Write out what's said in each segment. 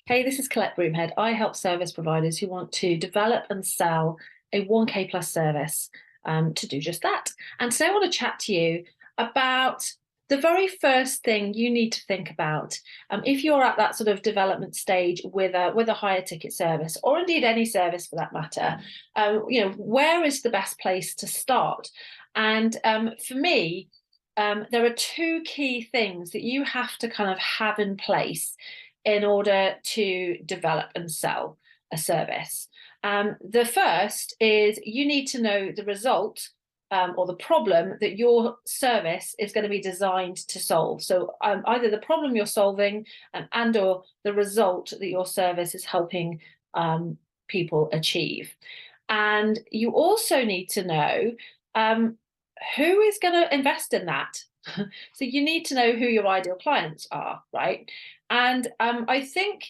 Hey, this is Colette Broomhead. I help service providers who want to develop and sell a 1K plus service to do just that. And today I want to chat to you about the very first thing you need to think about if you're at that sort of development stage with a higher ticket service, or indeed any service for that matter. Where is the best place to start? And for me, there are two key things that you have to kind of have in place in order to develop and sell a service. The first is you need to know the result or the problem that your service is going to be designed to solve. So either the problem you're solving and or the result that your service is helping people achieve. And you also need to know who is going to invest in that. So you need to know who your ideal clients are, right? And I think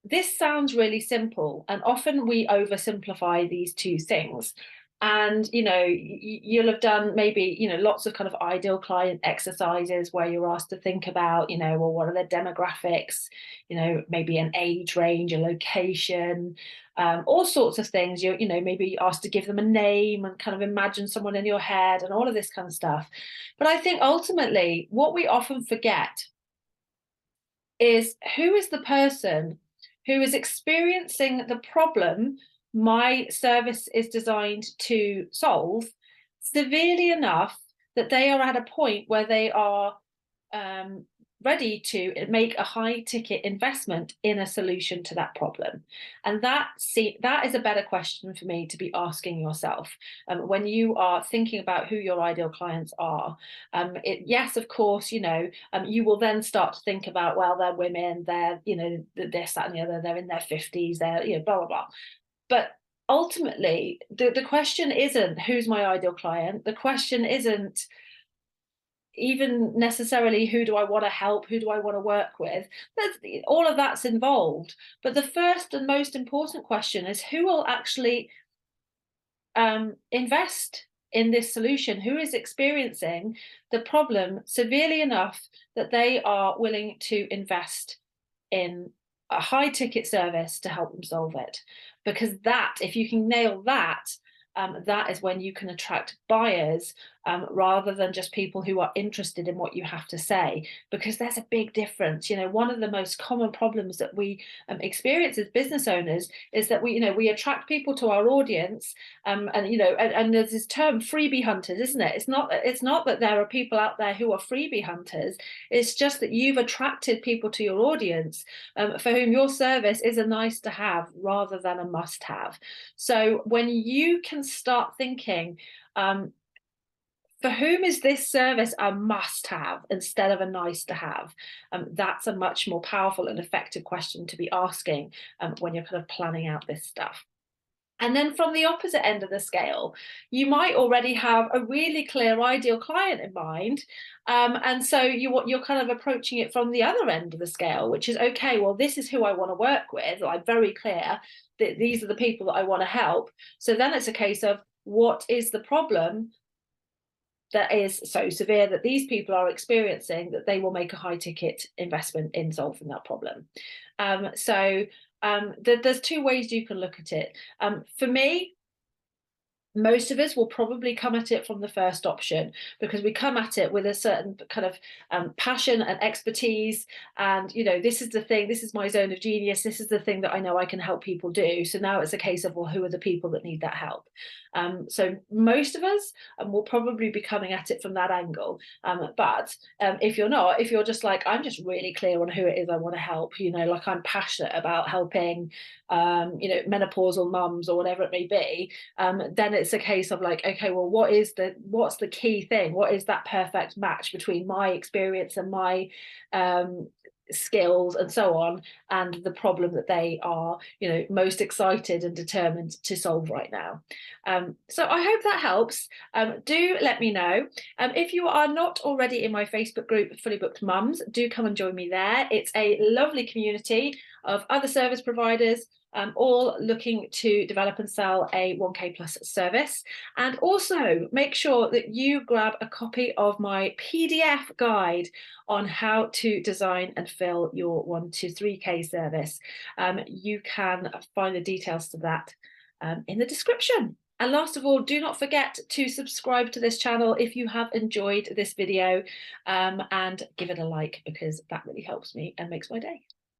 this sounds really simple, and often we oversimplify these two things. And you'll have done maybe lots of kind of ideal client exercises where you're asked to think about well, what are their demographics, maybe an age range, a location, all sorts of things. You're maybe asked to give them a name and kind of imagine someone in your head and all of this kind of stuff. But I think ultimately what we often forget is who is the person who is experiencing the problem my service is designed to solve severely enough that they are at a point where they are ready to make a high ticket investment in a solution to that problem. And that is a better question for me to be asking yourself when you are thinking about who your ideal clients are. Yes, of course, you will then start to think about, well, they're women, they're this, that, and the other, they're in their 50s, they're blah blah blah. But ultimately, the question isn't who's my ideal client. The question isn't even necessarily who do I want to help, who do I want to work with. All of that's involved. But the first and most important question is who will actually invest in this solution, who is experiencing the problem severely enough that they are willing to invest in a high ticket service to help them solve it. Because if you can nail that, that is when you can attract buyers rather than just people who are interested in what you have to say, because there's a big difference. One of the most common problems that we experience as business owners is that we attract people to our audience, and there's this term freebie hunters, isn't it? It's not that there are people out there who are freebie hunters. It's just that you've attracted people to your audience for whom your service is a nice to have rather than a must have. So when you can start thinking, for whom is this service a must have instead of a nice to have? That's a much more powerful and effective question to be asking when you're kind of planning out this stuff. And then from the opposite end of the scale, you might already have a really clear ideal client in mind. And so you're kind of approaching it from the other end of the scale, which is, okay, well, this is who I want to work with. I'm very clear that these are the people that I want to help. So then it's a case of, what is the problem that is so severe that these people are experiencing that they will make a high ticket investment in solving that problem? There's two ways you can look at it. For me, most of us will probably come at it from the first option, because we come at it with a certain kind of passion and expertise, and this is the thing, this is my zone of genius, this is the thing that I know I can help people do. So now it's a case of, well, who are the people that need that help? So most of us will probably be coming at it from that angle, but if you're not, if you're just like, I'm just really clear on who it is I want to help, like I'm passionate about helping menopausal mums or whatever it may be, then it's a case of like, okay, well, what's the key thing? What is that perfect match between my experience and my skills and so on, and the problem that they are most excited and determined to solve right now? So I hope that helps. Do let me know. If you are not already in my Facebook group, Fully Booked Mums, do come and join me there. It's a lovely community of other service providers, all looking to develop and sell a 1K plus service. And also make sure that you grab a copy of my PDF guide on how to design and fill your 1 to 3K service. You can find the details to that in the description. And last of all, do not forget to subscribe to this channel if you have enjoyed this video, and give it a like, because that really helps me and makes my day.